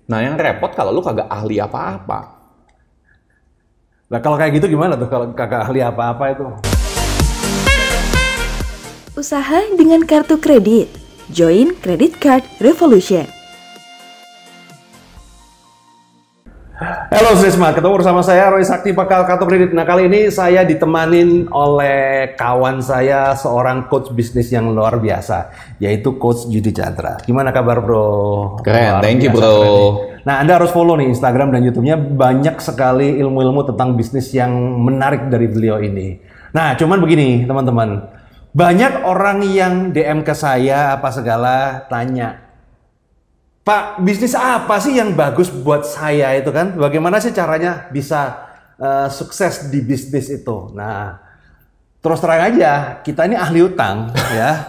Nah, yang repot kalau lu kagak ahli apa-apa. Nah kalau kayak gitu gimana tuh kalau kagak ahli apa-apa itu? Usaha dengan kartu kredit. Join Credit Card Revolution. Halo Srisma, ketemu bersama saya Roy Sakti Pakal Kartu Kredit. Nah kali ini saya ditemanin oleh kawan saya, seorang coach bisnis yang luar biasa, yaitu Coach Yudi Chandra. Gimana kabar bro? Keren, thank you bro. Keren. Nah Anda harus follow nih Instagram dan YouTube-nya, banyak sekali ilmu-ilmu tentang bisnis yang menarik dari beliau ini. Nah cuman begini teman-teman, banyak orang yang DM ke saya apa segala tanya, Pak, bisnis apa sih yang bagus buat saya itu kan? Bagaimana sih caranya bisa sukses di bisnis itu? Nah, terus terang aja, kita ini ahli utang ya.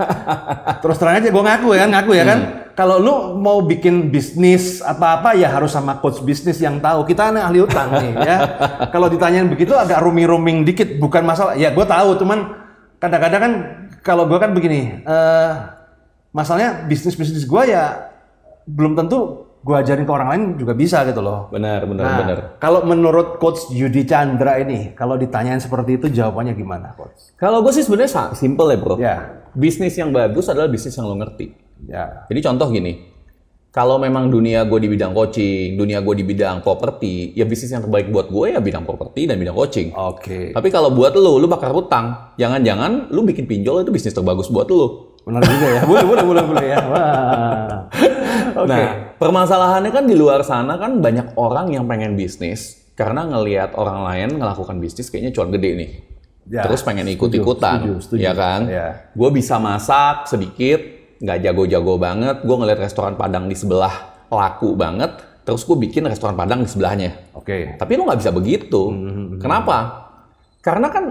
Terus terang aja, gue ngaku ya kan? Kalau lu mau bikin bisnis apa-apa ya harus sama coach bisnis yang tahu. Kita ini ahli utang nih ya. Kalau ditanyain begitu agak rooming dikit, bukan masalah. Ya gue tahu, cuman kadang-kadang kan kalau gue kan begini, masalahnya bisnis gue ya belum tentu gue ajarin ke orang lain juga bisa gitu loh. Benar. Kalau menurut Coach Yudi Chandra ini, kalau ditanyain seperti itu jawabannya gimana, Coach? Kalau gue sih sebenarnya simple ya bro. Ya. Bisnis yang bagus adalah bisnis yang lo ngerti. Ya. Jadi contoh gini, kalau memang dunia gue di bidang coaching, dunia gue di bidang properti, ya bisnis yang terbaik buat gue ya bidang properti dan bidang coaching. Oke. Tapi kalau buat lu bakar hutang, jangan-jangan lu bikin pinjol itu bisnis terbagus buat lu. Benar juga ya. Boleh ya. Wah. Okay. Nah, permasalahannya kan di luar sana kan banyak orang yang pengen bisnis karena ngelihat orang lain melakukan bisnis kayaknya cuan gede nih. Ya, terus pengen ikut-ikutan, setuju. ya kan? Ya. Gue bisa masak sedikit, nggak jago-jago banget. Gue ngeliat restoran Padang di sebelah laku banget, terus gue bikin restoran Padang di sebelahnya. Oke. Tapi lu nggak bisa begitu. Kenapa? Karena kan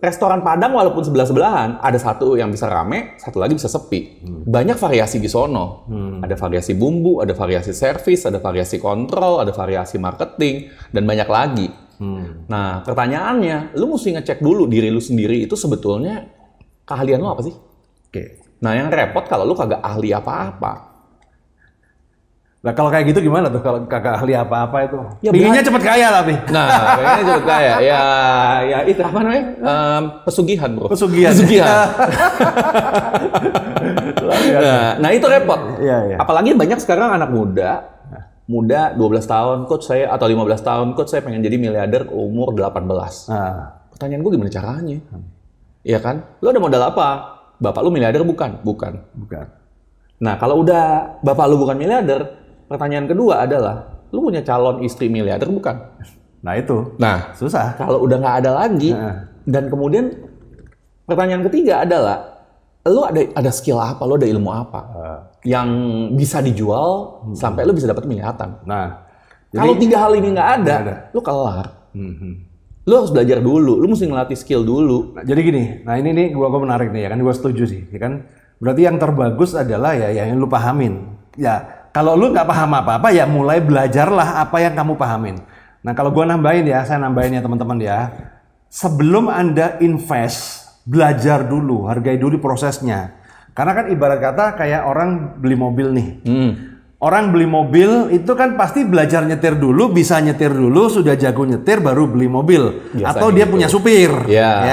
restoran Padang walaupun sebelah-sebelahan, ada satu yang bisa rame, satu lagi bisa sepi. Banyak variasi di sono. Ada variasi bumbu, ada variasi servis, ada variasi kontrol, ada variasi marketing, dan banyak lagi. Nah, pertanyaannya, lu mesti ngecek dulu diri lu sendiri itu sebetulnya keahlian lu apa sih? Oke. Nah, yang repot kalau lu kagak ahli apa-apa. Nah kalau kayak gitu gimana tuh kalau kagak ahli apa-apa itu? Ya, pinginnya cepet kaya tapi. Nah, kayaknya cepet kaya. Ya itu apa namanya? Pesugihan bro. Pesugihan. Nah itu repot. Iya. Apalagi banyak sekarang anak muda 12 tahun, coach saya, atau 15 tahun, coach saya pengen jadi miliarder umur 18. Pertanyaan gue gimana caranya? Iya kan? Lu ada modal apa? Bapak lu miliarder bukan? Bukan. Nah kalau udah bapak lu bukan miliarder, pertanyaan kedua adalah, lu punya calon istri miliarder bukan? Nah itu. Nah, susah. Kalau udah nggak ada lagi, dan kemudian pertanyaan ketiga adalah, lu ada skill apa, lu ada ilmu apa yang bisa dijual sampai lu bisa dapat miliaran. Nah, kalau tiga hal ini nggak ada, lu kelar. Lu harus belajar dulu, lu mesti ngelatih skill dulu. Nah, jadi gini, nah ini nih gua menarik nih ya kan, gua setuju sih, ya kan. Berarti yang terbagus adalah ya yang lu pahamin. Ya, kalau lu nggak paham apa-apa ya mulai belajarlah apa yang kamu pahamin. Nah, kalau gua nambahin ya, saya nambahin ya teman-teman ya. Sebelum Anda invest, belajar dulu, hargai dulu prosesnya. Karena kan ibarat kata kayak orang beli mobil nih. Orang beli mobil itu kan pasti belajar nyetir dulu, bisa nyetir dulu, sudah jago nyetir baru beli mobil. Biasanya atau dia punya supir. Ya.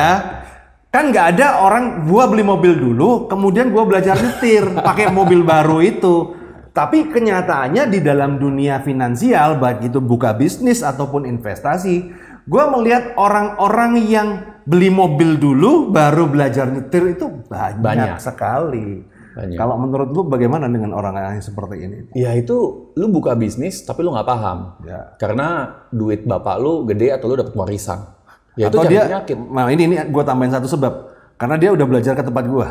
Kan nggak ada orang, gua beli mobil dulu, kemudian gua belajar nyetir pakai mobil baru itu. Tapi kenyataannya di dalam dunia finansial, baik itu buka bisnis ataupun investasi, gua melihat orang-orang yang beli mobil dulu baru belajar nyetir itu banyak sekali. Kalau menurut lu bagaimana dengan orang yang seperti ini? Ya itu, lu buka bisnis tapi lu nggak paham. Karena duit bapak lu gede atau lu dapat warisan. Ya atau itu dia, penyakit. Nah ini gue tambahin satu sebab. Karena dia udah belajar ke tempat gue.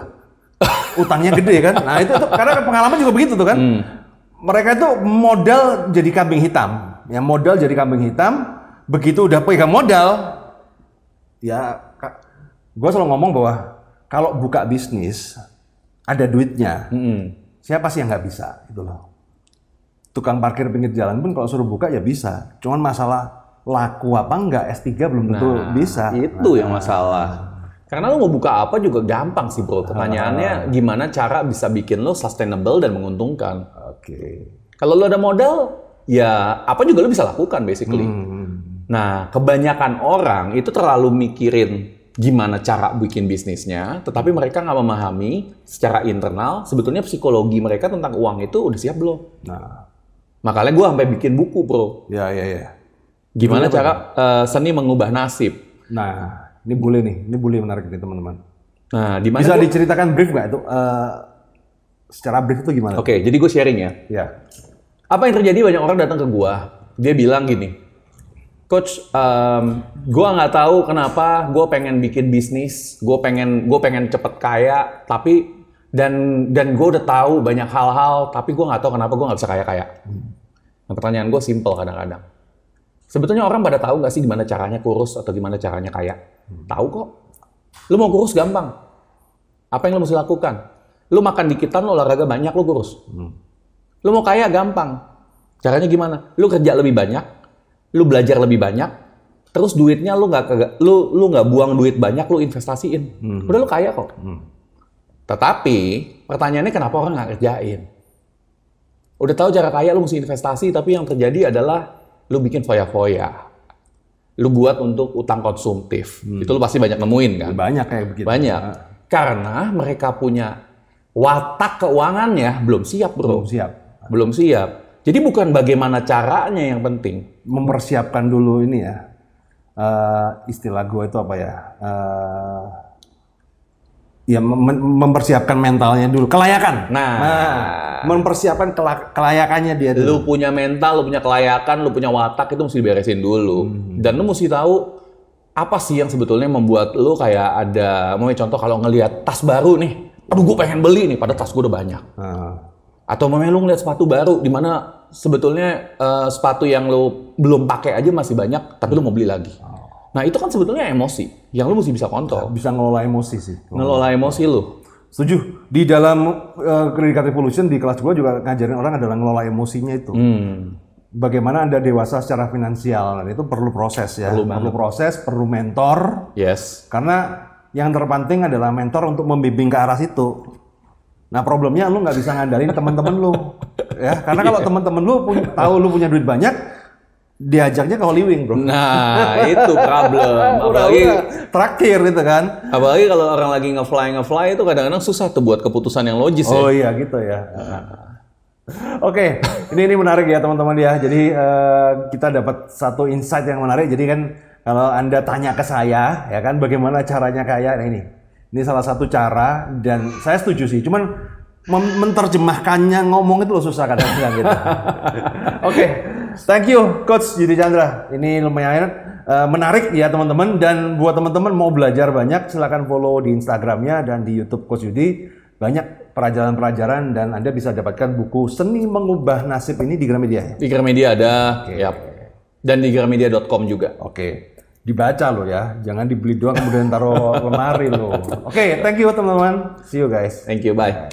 Utangnya gede kan. Nah itu karena pengalaman juga begitu tuh kan. Mereka itu modal jadi kambing hitam. Ya modal jadi kambing hitam. Begitu udah pegang modal. Ya gue selalu ngomong bahwa kalau buka bisnis ada duitnya. Siapa sih yang nggak bisa gitu loh. Tukang parkir pinggir jalan pun kalau suruh buka ya bisa. Cuman masalah laku apa enggak, S3 belum tentu bisa. Itu yang masalah. Karena lo mau buka apa juga gampang sih bro. Pertanyaannya gimana cara bisa bikin lo sustainable dan menguntungkan. Oke. Kalau lo ada modal, ya apa juga lu bisa lakukan basically. Nah, kebanyakan orang itu terlalu mikirin gimana cara bikin bisnisnya, tetapi mereka nggak memahami secara internal sebetulnya psikologi mereka tentang uang itu udah siap belum. Nah, makanya gue sampai bikin buku, bro. Ya. Gimana cara seni mengubah nasib. Nah, ini boleh menarik nih teman-teman. Nah, di mana bisa diceritakan brief nggak itu? Secara brief itu gimana? Oke, jadi gue sharing ya. Ya. Apa yang terjadi, banyak orang datang ke gue, dia bilang gini, Coach, gue nggak tahu kenapa gue pengen bikin bisnis, gue pengen cepet kaya, tapi dan gue udah tahu banyak hal-hal, tapi gue nggak tahu kenapa gue nggak bisa kaya-kaya. Nah, pertanyaan gue simple kadang-kadang. Sebetulnya orang pada tahu nggak sih gimana caranya kurus atau gimana caranya kaya? Tahu kok. Lu mau kurus gampang. Apa yang lu mesti lakukan? Lu makan dikitan, lu olahraga banyak, lu kurus. Lu mau kaya gampang. Caranya gimana? Lu kerja lebih banyak. Lu belajar lebih banyak, terus duitnya lu nggak buang duit banyak, lu investasiin. Udah lu kaya kok. Tetapi pertanyaannya kenapa orang nggak kerjain? Udah tahu cara kaya, lu mesti investasi, tapi yang terjadi adalah lu bikin foya-foya. Lu buat untuk utang konsumtif. Itu lu pasti banyak nemuin kan? Banyak kayak begitu. Banyak. Karena mereka punya watak keuangannya belum siap, bro. Belum siap. Jadi bukan bagaimana caranya yang penting. Mempersiapkan dulu ini ya. Istilah gue itu apa ya? Mempersiapkan mentalnya dulu. Kelayakan. Nah, mempersiapkan kelayakannya dia dulu. Lu punya mental, lu punya kelayakan, lu punya watak, itu mesti diberesin dulu. Dan lu mesti tahu apa sih yang sebetulnya membuat lu kayak ada, mau contoh kalau ngelihat tas baru nih, aduh gue pengen beli nih, padahal tas gue udah banyak. Atau memang lu ngeliat sepatu baru, di mana sebetulnya sepatu yang lu belum pakai aja masih banyak, tapi lu mau beli lagi. Nah itu kan sebetulnya emosi, yang lu mesti bisa kontrol. Bisa ngelola emosi sih. Ngelola emosi lu. Setuju. Di dalam Credit Card Revolution di kelas gue juga ngajarin orang adalah ngelola emosinya itu. Bagaimana Anda dewasa secara finansial, dan itu perlu proses ya. Perlu proses, perlu mentor. Yes. Karena yang terpenting adalah mentor untuk membimbing ke arah situ. Nah problemnya lu nggak bisa ngandalin teman-teman lu, ya. Karena kalau teman-teman lu tahu lu punya duit banyak, diajaknya ke Holy Wing, bro. Nah itu problem. Apalagi traktir gitu kan. Apalagi kalau orang lagi nge-fly itu kadang-kadang susah tuh buat keputusan yang logis ya. Oh iya gitu ya. Oke, ini menarik ya teman-teman ya. Jadi kita dapat satu insight yang menarik. Jadi kan kalau Anda tanya ke saya, ya kan bagaimana caranya kaya, nah ini salah satu cara dan saya setuju sih. Cuman menerjemahkannya ngomong itu loh susah kadang-kadang gitu. Oke, thank you Coach Yudi Chandra. Ini lumayan menarik ya teman-teman. Dan buat teman-teman mau belajar banyak, silakan follow di Instagramnya dan di YouTube Coach Yudi. Banyak pelajaran-pelajaran dan Anda bisa dapatkan buku Seni Mengubah Nasib ini di Gramedia. Di Gramedia ada, yap. Dan di gramedia.com juga. Oke. Dibaca loh ya, jangan dibeli doang kemudian taruh lemari loh. Oke, thank you teman-teman. See you guys. Thank you, bye.